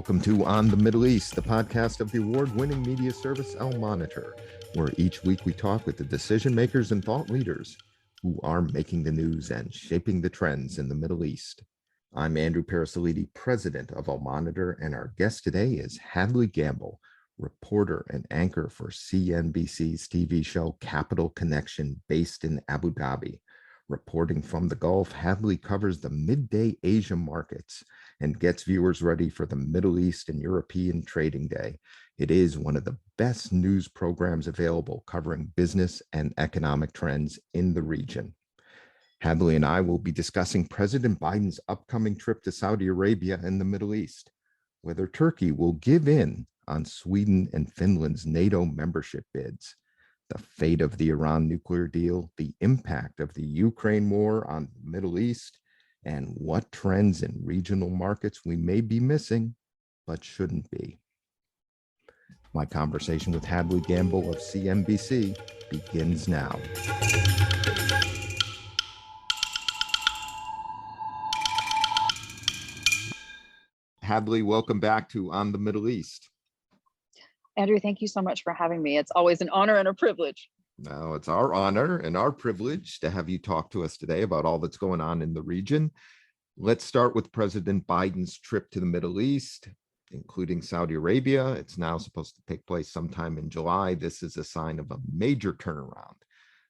Welcome to On the Middle East, the podcast of the award-winning media service Al Monitor, where each week we talk with the decision makers and thought leaders who are making the news and shaping the trends in the Middle East. I'm Andrew Parasolidi, president of Al Monitor, and our guest today is Hadley Gamble, reporter and anchor for CNBC's TV show Capital Connection, based in Abu Dhabi. Reporting from the Gulf, Hadley covers the midday Asia markets and gets viewers ready for the Middle East and European trading day. It is one of the best news programs available, covering business and economic trends in the region. Hadley and I will be discussing President Biden's upcoming trip to Saudi Arabia and the Middle East, whether Turkey will give in on Sweden and Finland's NATO membership bids, the fate of the Iran nuclear deal, the impact of the Ukraine war on the Middle East, and what trends in regional markets we may be missing, but shouldn't be. My conversation with Hadley Gamble of CNBC begins now. Hadley, welcome back to On the Middle East. Andrew, thank you so much for having me. It's always an honor and a privilege. No, it's our honor and our privilege to have you talk to us today about all that's going on in the region. Let's start with President Biden's trip to the Middle East, including Saudi Arabia. It's now supposed to take place sometime in July. This is a sign of a major turnaround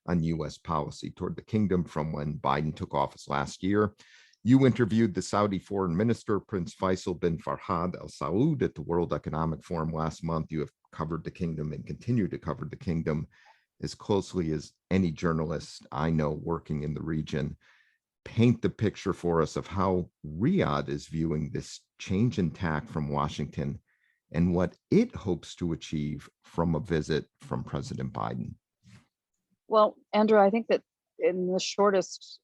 on U.S. policy toward the kingdom from when Biden took office last year. You interviewed the Saudi Foreign Minister, Prince Faisal bin Farhad Al Saud, at the World Economic Forum last month. You have covered the kingdom and continue to cover the kingdom as closely as any journalist I know working in the region. Paint the picture for us of how Riyadh is viewing this change in tack from Washington and what it hopes to achieve from a visit from President Biden. Well, Andrew, I think that in the shortest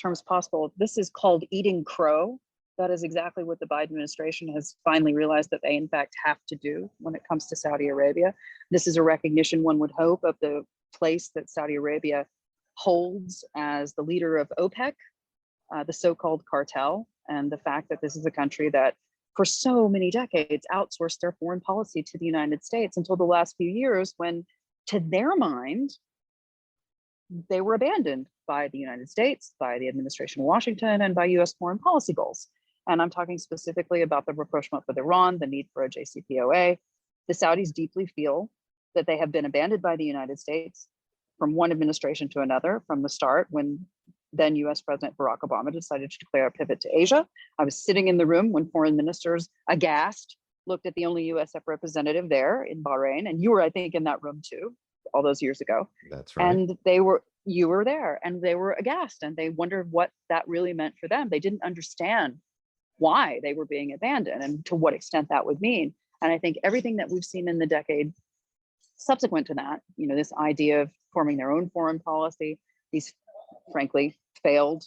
terms possible, this is called eating crow. That is exactly what the Biden administration has finally realized that they in fact have to do when it comes to Saudi Arabia. This is a recognition, one would hope, of the place that Saudi Arabia holds as the leader of OPEC, the so-called cartel, and the fact that this is a country that for so many decades outsourced their foreign policy to the United States until the last few years, when to their mind, they were abandoned by the United States, by the administration of Washington, and by US foreign policy goals. And I'm talking specifically about the rapprochement with Iran, the need for a JCPOA. The Saudis deeply feel that they have been abandoned by the United States from one administration to another from the start, when then US President Barack Obama decided to declare a pivot to Asia. I was sitting in the room when foreign ministers, aghast, looked at the only US representative there in Bahrain. And you were, I think, in that room too, all those years ago. That's right. And you were there, and they were aghast, and they wondered what that really meant for them. They didn't understand why they were being abandoned and to what extent that would mean. And I think everything that we've seen in the decade subsequent to that, this idea of forming their own foreign policy, these frankly failed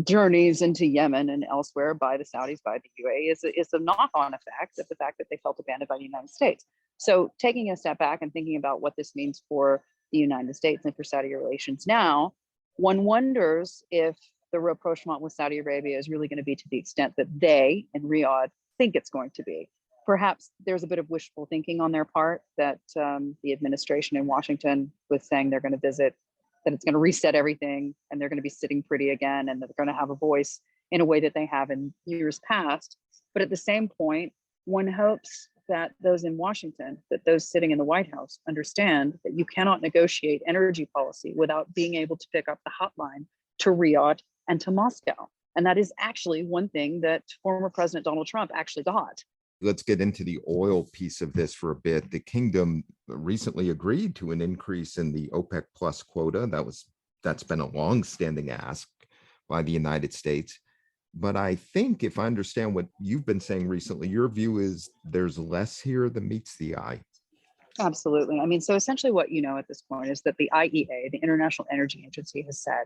journeys into Yemen and elsewhere by the Saudis, by the UAE, is a knock-on effect of the fact that they felt abandoned by the United States. So taking a step back and thinking about what this means for the United States and for Saudi relations now, one wonders if the rapprochement with Saudi Arabia is really going to be to the extent that they in Riyadh think it's going to be. Perhaps there's a bit of wishful thinking on their part that the administration in Washington was saying they're going to visit, that it's going to reset everything and they're going to be sitting pretty again and that they're going to have a voice in a way that they have in years past. But at the same point, one hopes that those in Washington, that those sitting in the White House understand that you cannot negotiate energy policy without being able to pick up the hotline to Riyadh and to Moscow. And that is actually one thing that former President Donald Trump actually got. Let's get into the oil piece of this for a bit. The kingdom recently agreed to an increase in the OPEC plus quota. That's been a long-standing ask by the United States. But I think, if I understand what you've been saying recently, your view is there's less here than meets the eye. Absolutely. I mean, so essentially what you know at this point is that the IEA, the International Energy Agency, has said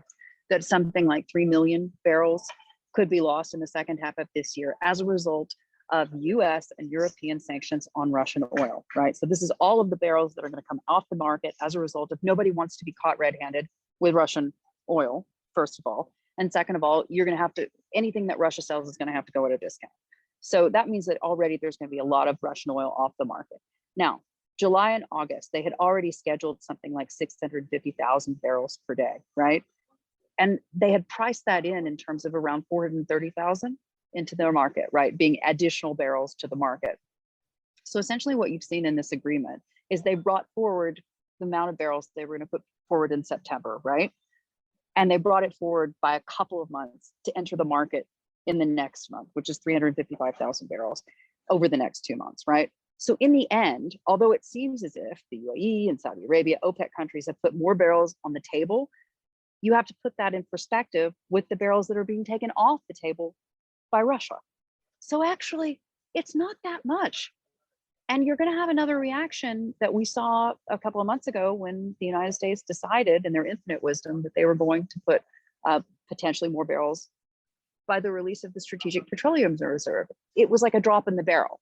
that something like 3 million barrels could be lost in the second half of this year as a result of US and European sanctions on Russian oil, right? So this is all of the barrels that are going to come off the market as a result of nobody wants to be caught red-handed with Russian oil, first of all. And second of all, you're going to have to, anything that Russia sells is going to have to go at a discount. So that means that already there's going to be a lot of Russian oil off the market. Now, July and August, they had already scheduled something like 650,000 barrels per day, right? And they had priced that in terms of around 430,000 into their market, right? Being additional barrels to the market. So essentially what you've seen in this agreement is they brought forward the amount of barrels they were going to put forward in September, right? And they brought it forward by a couple of months to enter the market in the next month, which is 355,000 barrels over the next 2 months, right? So in the end, although it seems as if the UAE and Saudi Arabia, OPEC countries have put more barrels on the table, you have to put that in perspective with the barrels that are being taken off the table by Russia. So actually, it's not that much. And you're going to have another reaction that we saw a couple of months ago when the United States decided in their infinite wisdom that they were going to put potentially more barrels by the release of the Strategic Petroleum Reserve. It was like a drop in the barrel.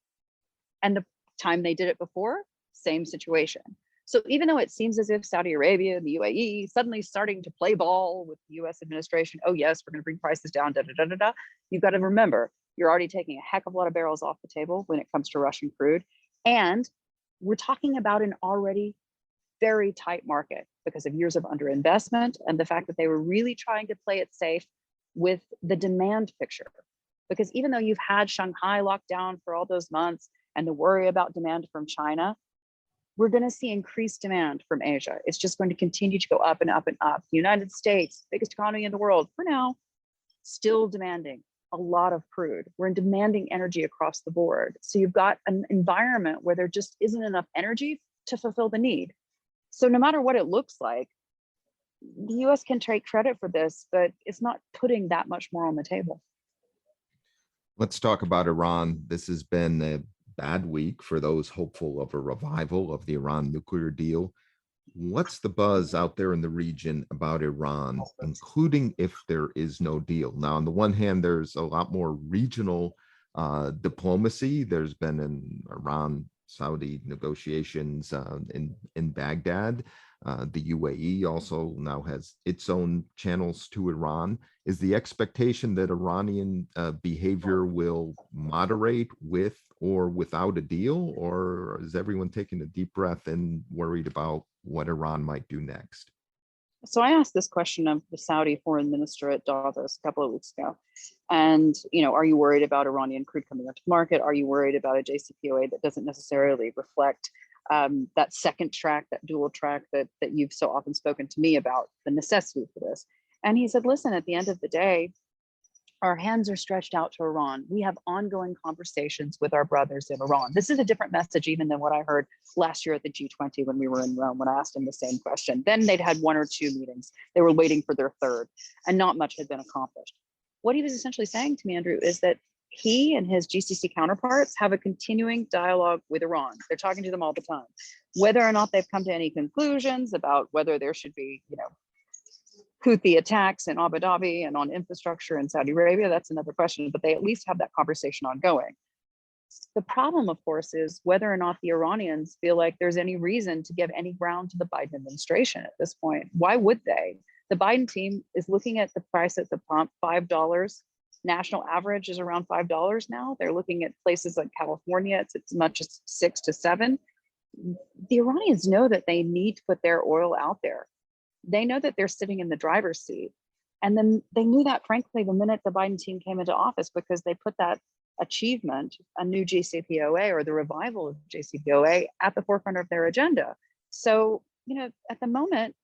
And the time they did it before, same situation. So even though it seems as if Saudi Arabia and the UAE suddenly starting to play ball with the US administration, oh yes, we're going to bring prices down, da, da, da, da, da. You've got to remember, you're already taking a heck of a lot of barrels off the table when it comes to Russian crude. And we're talking about an already very tight market because of years of underinvestment and the fact that they were really trying to play it safe with the demand picture. Because even though you've had Shanghai locked down for all those months and the worry about demand from China, we're going to see increased demand from Asia. It's just going to continue to go up and up and up. The United States, biggest economy in the world, for now, still demanding a lot of crude. We're demanding energy across the board. So you've got an environment where there just isn't enough energy to fulfill the need. So no matter what it looks like, the US can take credit for this, but it's not putting that much more on the table. Let's talk about Iran. This has been a bad week for those hopeful of a revival of the Iran nuclear deal. What's the buzz out there in the region about Iran, including if there is no deal? Now, on the one hand, there's a lot more regional diplomacy. There's been an Iran-Saudi negotiations in Baghdad. The UAE also now has its own channels to Iran. Is the expectation that Iranian behavior will moderate with or without a deal, or is everyone taking a deep breath and worried about what Iran might do next? So I asked this question of the Saudi foreign minister at Davos a couple of weeks ago. And, are you worried about Iranian crude coming onto the market? Are you worried about a JCPOA that doesn't necessarily reflect that second track, that dual track that you've so often spoken to me about, the necessity for this? And he said, listen, at the end of the day, our hands are stretched out to Iran. We have ongoing conversations with our brothers in Iran. This is a different message even than what I heard last year at the G20 when we were in Rome, when I asked him the same question. Then they'd had 1 or 2 meetings. They were waiting for their third, and not much had been accomplished. What he was essentially saying to me, Andrew, is that he and his GCC counterparts have a continuing dialogue with Iran. They're talking to them all the time. Whether or not they've come to any conclusions about whether there should be, Houthi attacks in Abu Dhabi and on infrastructure in Saudi Arabia, that's another question, but they at least have that conversation ongoing. The problem, of course, is whether or not the Iranians feel like there's any reason to give any ground to the Biden administration at this point. Why would they? The Biden team is looking at the price at the pump, $5. National average is around $5 now. They're looking at places like California, it's as much as 6 to 7. The Iranians know that they need to put their oil out there. They know that they're sitting in the driver's seat. And then they knew that, frankly, the minute the Biden team came into office, because they put that achievement, a new JCPOA or the revival of JCPOA, at the forefront of their agenda. So, at the moment,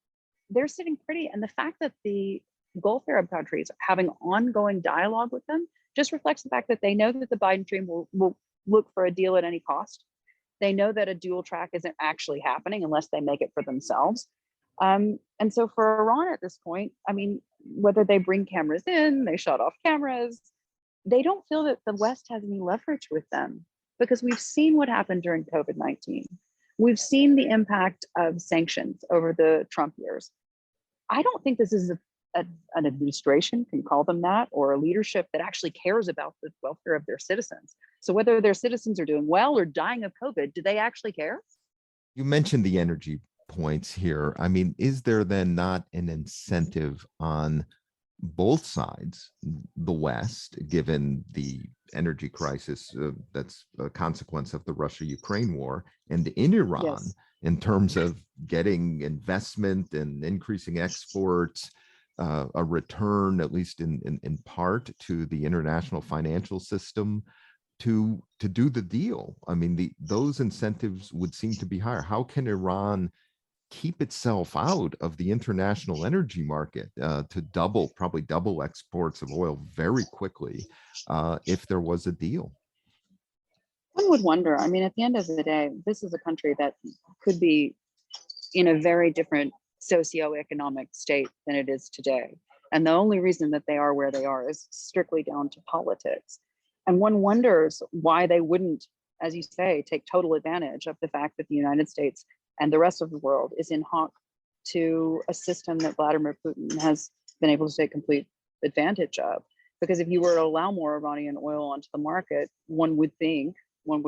they're sitting pretty. And the fact that the Gulf Arab countries are having ongoing dialogue with them just reflects the fact that they know that the Biden team will look for a deal at any cost. They know that a dual track isn't actually happening unless they make it for themselves. And so for Iran at this point, whether they bring cameras in, they shut off cameras, they don't feel that the West has any leverage with them, because we've seen what happened during COVID-19. We've seen the impact of sanctions over the Trump years. I don't think this is an administration, can call them that, or a leadership that actually cares about the welfare of their citizens. So whether their citizens are doing well or dying of COVID, do they actually care? You mentioned the energy points here. Is there then not an incentive on both sides, the West, given the energy crisis that's a consequence of the Russia-Ukraine war, and in Iran, Yes. in terms of getting investment and increasing exports, a return, at least in part, to the international financial system to do the deal. I mean, those incentives would seem to be higher. How can Iran keep itself out of the international energy market to probably double exports of oil very quickly if there was a deal? One would wonder. I mean, at the end of the day, this is a country that could be in a very different socioeconomic state than it is today. And the only reason that they are where they are is strictly down to politics. And one wonders why they wouldn't, as you say, take total advantage of the fact that the United States and the rest of the world is in hock to a system that Vladimir Putin has been able to take complete advantage of. Because if you were to allow more Iranian oil onto the market, one would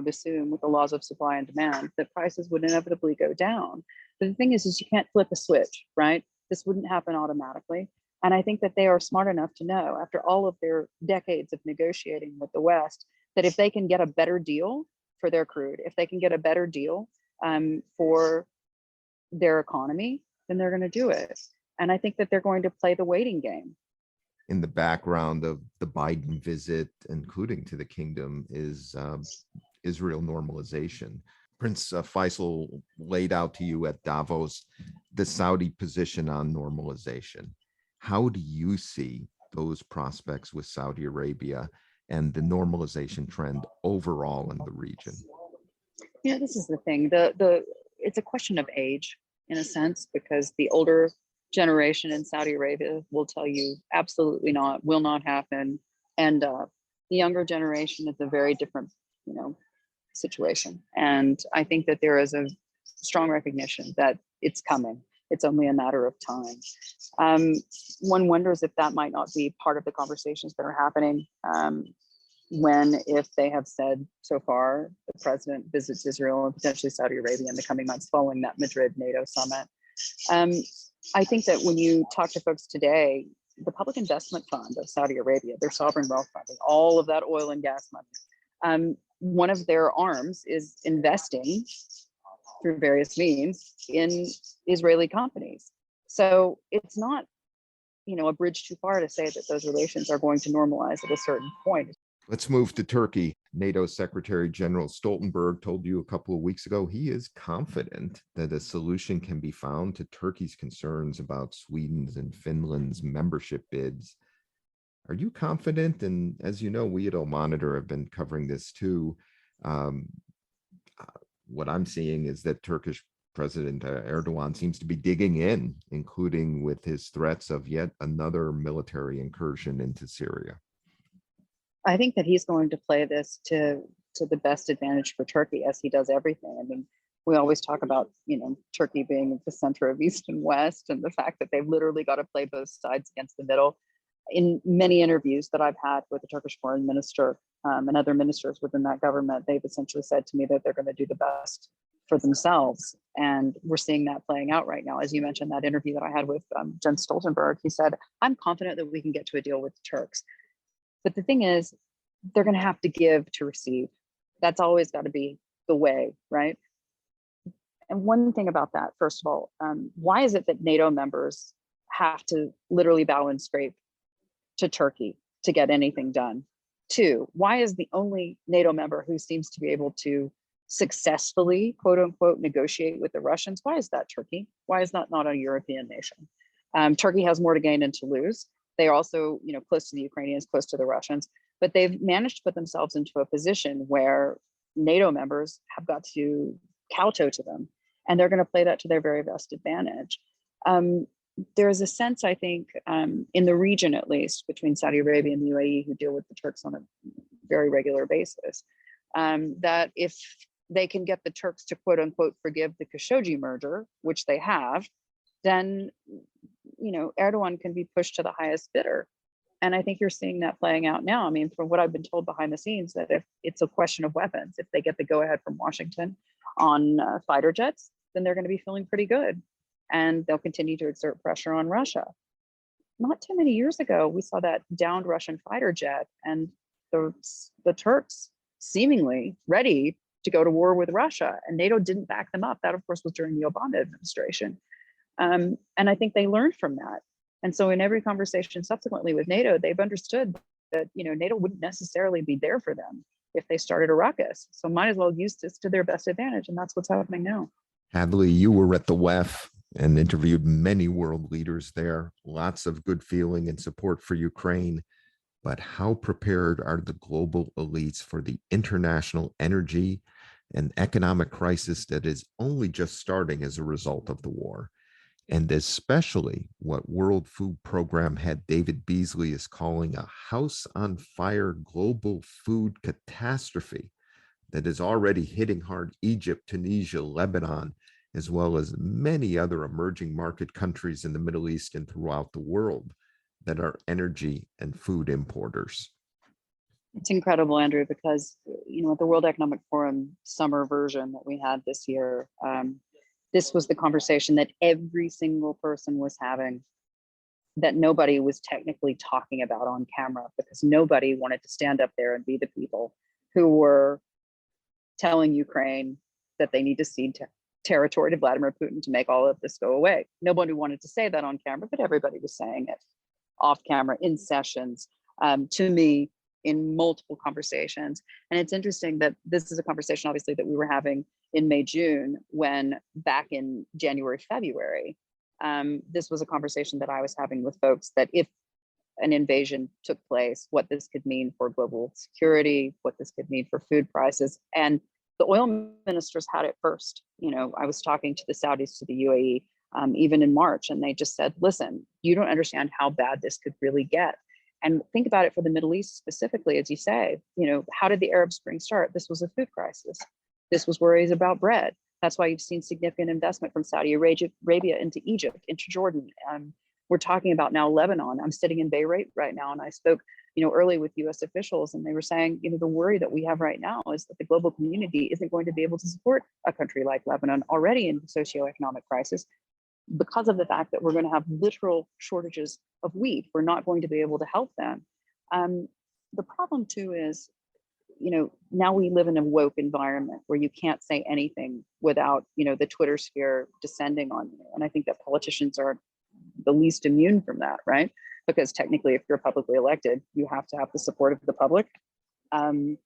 assume with the laws of supply and demand that prices would inevitably go down. But the thing is you can't flip a switch, right? This wouldn't happen automatically. And I think that they are smart enough to know, after all of their decades of negotiating with the West, that if they can get a better deal for their crude, if they can get a better deal for their economy, then they're going to do it. And I think that they're going to play the waiting game. In the background of the Biden visit, including to the kingdom, is Israel normalization. Prince Faisal laid out to you at Davos the Saudi position on normalization. How do you see those prospects with Saudi Arabia and the normalization trend overall in the region? Yeah, this is the thing. It's a question of age, in a sense, because the older generation in Saudi Arabia will tell you absolutely not, will not happen. And the younger generation is a very different, situation. And I think that there is a strong recognition that it's coming. It's only a matter of time. One wonders if that might not be part of the conversations that are happening if they have said so far, the president visits Israel and potentially Saudi Arabia in the coming months following that Madrid NATO summit. I think that when you talk to folks today, the Public Investment Fund of Saudi Arabia, their sovereign wealth funding, all of that oil and gas money, one of their arms is investing through various means in Israeli companies. So it's not, a bridge too far to say that those relations are going to normalize at a certain point. Let's move to Turkey. NATO Secretary General Stoltenberg told you a couple of weeks ago he is confident that a solution can be found to Turkey's concerns about Sweden's and Finland's membership bids. Are you confident? And as you know, we at Oil Monitor have been covering this too. What I'm seeing is that Turkish President Erdogan seems to be digging in, including with his threats of yet another military incursion into Syria. I think that he's going to play this to the best advantage for Turkey, as he does everything. I mean, we always talk about, Turkey being at the center of East and West, and the fact that they've literally got to play both sides against the middle. In many interviews that I've had with the Turkish foreign minister and other ministers within that government, they've essentially said to me that they're going to do the best for themselves. And we're seeing that playing out right now. As you mentioned, that interview that I had with Jens Stoltenberg, he said, I'm confident that we can get to a deal with the Turks. But the thing is, they're going to have to give to receive. That's always got to be the way, right? And one thing about that, first of all, why is it that NATO members have to literally bow and scrape to Turkey to get anything done? Two, why is the only NATO member who seems to be able to successfully, quote unquote, negotiate with the Russians, why is that Turkey? Why is that not a European nation? Turkey has more to gain and to lose. They are also, close to the Ukrainians, close to the Russians, but they've managed to put themselves into a position where NATO members have got to kowtow to them, and they're going to play that to their very best advantage. There is a sense, I think, in the region, at least, between Saudi Arabia and the UAE, who deal with the Turks on a very regular basis, that if they can get the Turks to, quote unquote, forgive the Khashoggi merger, which they have, then, Erdogan can be pushed to the highest bidder. And I think you're seeing that playing out now. I mean, from what I've been told behind the scenes, that if it's a question of weapons, if they get the go-ahead from Washington on fighter jets, then they're going to be feeling pretty good. And they'll continue to exert pressure on Russia. Not too many years ago, we saw that downed Russian fighter jet, and the Turks seemingly ready to go to war with Russia, and NATO didn't back them up. That, of course, was during the Obama administration. And I think they learned from that. And so in every conversation subsequently with NATO, they've understood that, NATO wouldn't necessarily be there for them if they started a ruckus. So might as well use this to their best advantage. And that's what's happening now. Hadley, you were at the WEF and interviewed many world leaders there. Lots of good feeling and support for Ukraine. But how prepared are the global elites for the international energy and economic crisis that is only just starting as a result of the war? And especially what World Food Program head David Beasley is calling a house on fire global food catastrophe that is already hitting hard Egypt, Tunisia, Lebanon, as well as many other emerging market countries in the Middle East and throughout the world that are energy and food importers. It's incredible, Andrew, because, at the World Economic Forum summer version that we had this year, this was the conversation that every single person was having, that nobody was technically talking about on camera, because nobody wanted to stand up there and be the people who were telling Ukraine that they need to cede territory to Vladimir Putin to make all of this go away. Nobody wanted to say that on camera, but everybody was saying it off camera, in sessions, to me, in multiple conversations. And it's interesting that this is a conversation, obviously, that we were having in May, June, when back in January, February, this was a conversation that I was having with folks, that if an invasion took place, what this could mean for global security, what this could mean for food prices. And the oil ministers had it first. I was talking to the Saudis, to the UAE, even in March, and they just said, listen, you don't understand how bad this could really get. And think about it for the Middle East specifically, as you say, how did the Arab Spring start? This was a food crisis. This was worries about bread. That's why you've seen significant investment from Saudi Arabia into Egypt, into Jordan. We're talking about now Lebanon. I'm sitting in Beirut right now, and I spoke, early with U.S. officials, and they were saying, the worry that we have right now is that the global community isn't going to be able to support a country like Lebanon, already in socioeconomic crisis, because of the fact that we're going to have literal shortages of wheat. We're not going to be able to help them. The problem too is, now we live in a woke environment where you can't say anything without, the Twitter sphere descending on you. And I think that politicians are the least immune from that, right? Because technically, if you're publicly elected, you have to have the support of the public. And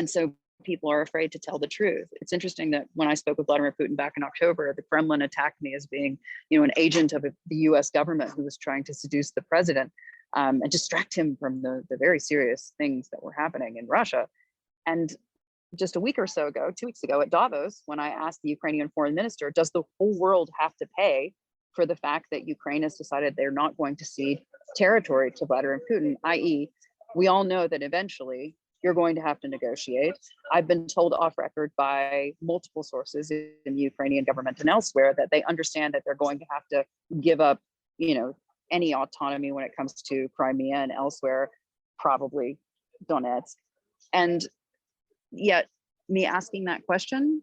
so people are afraid to tell the truth. It's interesting that when I spoke with Vladimir Putin back in October, the Kremlin attacked me as being, an agent of the US government who was trying to seduce the president and distract him from the very serious things that were happening in Russia. And just a week or so ago, 2 weeks ago at Davos, when I asked the Ukrainian foreign minister, does the whole world have to pay for the fact that Ukraine has decided they're not going to cede territory to Vladimir Putin, i.e., we all know that eventually you're going to have to negotiate. I've been told off record by multiple sources in the Ukrainian government and elsewhere that they understand that they're going to have to give up, any autonomy when it comes to Crimea and elsewhere, probably Donetsk. And yet me asking that question,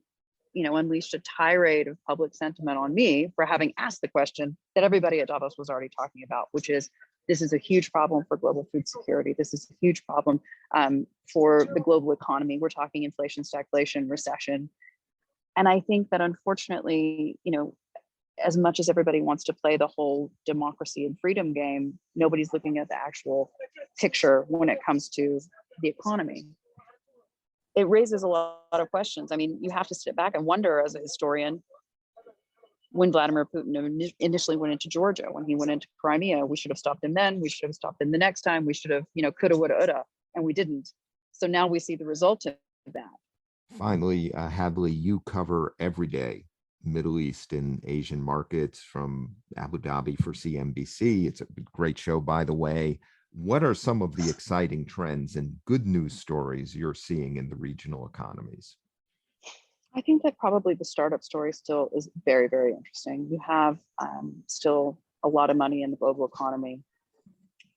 unleashed a tirade of public sentiment on me for having asked the question that everybody at Davos was already talking about, which is, this is a huge problem for global food security. This is a huge problem for the global economy. We're talking inflation, stagflation, recession. And I think that unfortunately, as much as everybody wants to play the whole democracy and freedom game, nobody's looking at the actual picture when it comes to the economy. It raises a lot of questions. I mean, you have to sit back and wonder as a historian, when Vladimir Putin initially went into Georgia, when he went into Crimea, we should have stopped him then. We should have stopped him the next time. We should have, coulda, woulda, woulda, and we didn't. So now we see the result of that. Finally, Hadley, you cover every day Middle East and Asian markets from Abu Dhabi for CNBC. It's a great show, by the way. What are some of the exciting trends and good news stories you're seeing in the regional economies? I think that probably the startup story still is very, very interesting. You have still a lot of money in the global economy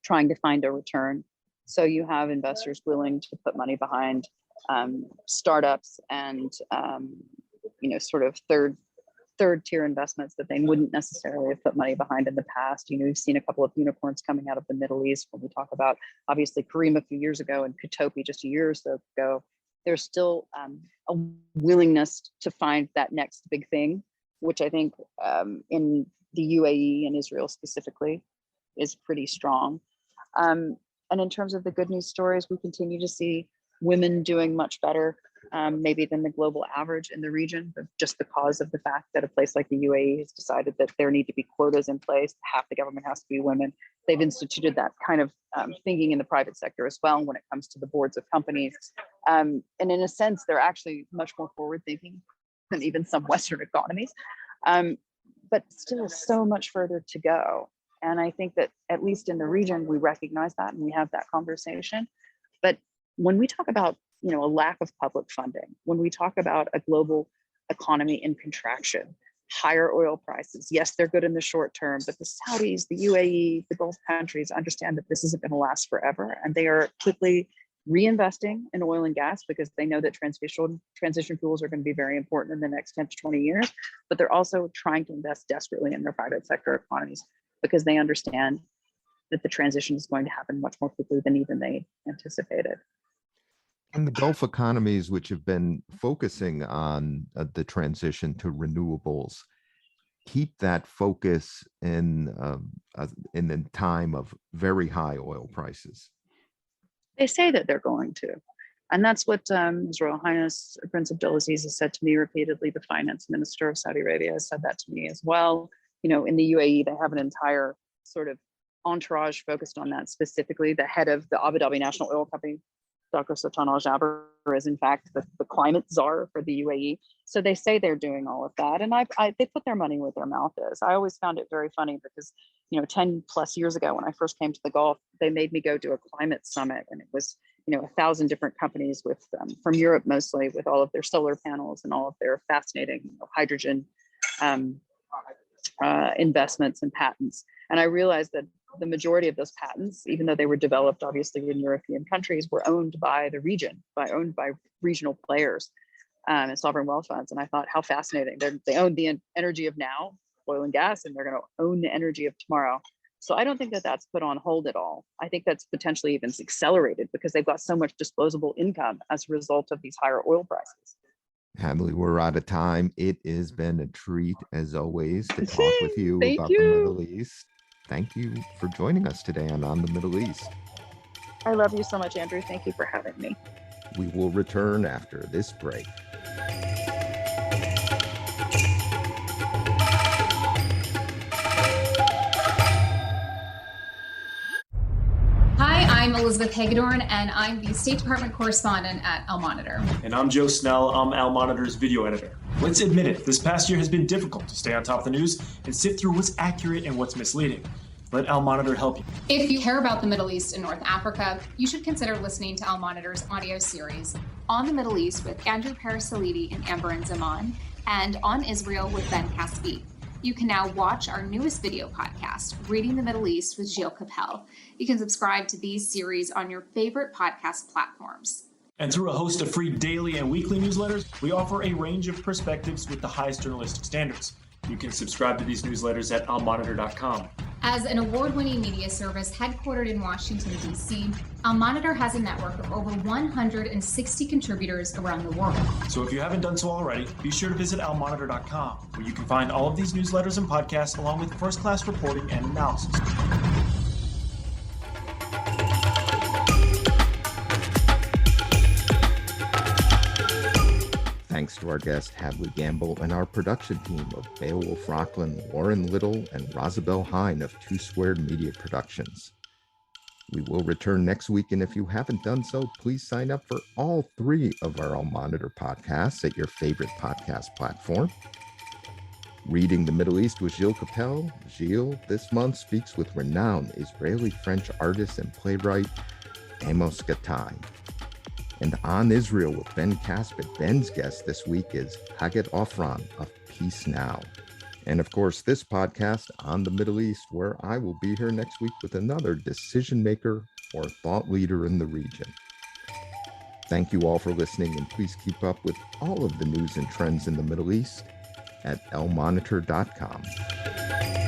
trying to find a return. So you have investors willing to put money behind startups and, sort of third third tier investments that they wouldn't necessarily have put money behind in the past. We've seen a couple of unicorns coming out of the Middle East when we talk about, obviously, Kareem a few years ago and Kotopi just a year or so ago. There's still a willingness to find that next big thing, which I think in the UAE and Israel specifically is pretty strong. And in terms of the good news stories, we continue to see women doing much better, maybe than the global average in the region, but just because of the fact that a place like the UAE has decided that there need to be quotas in place. Half the government has to be women. They've instituted that kind of thinking in the private sector as well when it comes to the boards of companies. And in a sense, they're actually much more forward thinking than even some Western economies, but still so much further to go. And I think that at least in the region, we recognize that and we have that conversation. But when we talk about, a lack of public funding, when we talk about a global economy in contraction, higher oil prices, yes, they're good in the short term, but the Saudis, the UAE, the Gulf countries understand that this isn't going to last forever. And they are quickly reinvesting in oil and gas because they know that transition fuels are going to be very important in the next 10 to 20 years. But they're also trying to invest desperately in their private sector economies because they understand that the transition is going to happen much more quickly than even they anticipated. And the Gulf economies, which have been focusing on the transition to renewables, keep that focus in the time of very high oil prices. They say that they're going to. And that's what His Royal Highness Prince Abdulaziz has said to me repeatedly. The finance minister of Saudi Arabia has said that to me as well. In the UAE, they have an entire sort of entourage focused on that specifically. The head of the Abu Dhabi National Oil Company, Dr. Sultan Al Jaber, is in fact the climate czar for the UAE. So they say they're doing all of that. And they put their money where their mouth is. I always found it very funny because, 10 plus years ago, when I first came to the Gulf, they made me go to a climate summit. And it was, 1,000 different companies from Europe, mostly, with all of their solar panels and all of their fascinating hydrogen investments and patents. And I realized that the majority of those patents, even though they were developed obviously in European countries, were owned by the region, owned by regional players and sovereign wealth funds. And I thought, how fascinating. They own the energy of now, oil and gas, and they're going to own the energy of tomorrow. So I don't think that that's put on hold at all. I think that's potentially even accelerated because they've got so much disposable income as a result of these higher oil prices. Hadley, we're out of time. It has been a treat, as always, to talk with you about the Middle East. Thank you for joining us today on the Middle East. I love you so much, Andrew. Thank you for having me. We will return after this break. Hi, I'm Elizabeth Hagedorn, and I'm the State Department correspondent at Al Monitor. And I'm Joe Snell. I'm Al Monitor's video editor. Let's admit it, this past year has been difficult to stay on top of the news and sift through what's accurate and what's misleading. Let Al Monitor help you. If you care about the Middle East and North Africa, you should consider listening to Al Monitor's audio series On the Middle East with Andrew Parasalidi and Amber and Zaman, and On Israel with Ben Caspi. You can now watch our newest video podcast, Reading the Middle East with Gilles Capel. You can subscribe to these series on your favorite podcast platforms. And through a host of free daily and weekly newsletters, we offer a range of perspectives with the highest journalistic standards. You can subscribe to these newsletters at almonitor.com. As an award-winning media service headquartered in Washington, D.C., Al Monitor has a network of over 160 contributors around the world. So if you haven't done so already, be sure to visit almonitor.com, where you can find all of these newsletters and podcasts along with first-class reporting and analysis. Thanks to our guest, Hadley Gamble, and our production team of Beowulf Rockland, Lauren Little, and Rosabelle Hine of Two Squared Media Productions. We will return next week, and if you haven't done so, please sign up for all 3 of our Al Monitor podcasts at your favorite podcast platform. Reading the Middle East with Gilles Capel. Gilles this month speaks with renowned Israeli-French artist and playwright Amos Gattai. And On Israel with Ben Caspit. Ben's guest this week is Haggett Ofran of Peace Now. And of course, this podcast, On the Middle East, where I will be here next week with another decision maker or thought leader in the region. Thank you all for listening, and please keep up with all of the news and trends in the Middle East at lmonitor.com.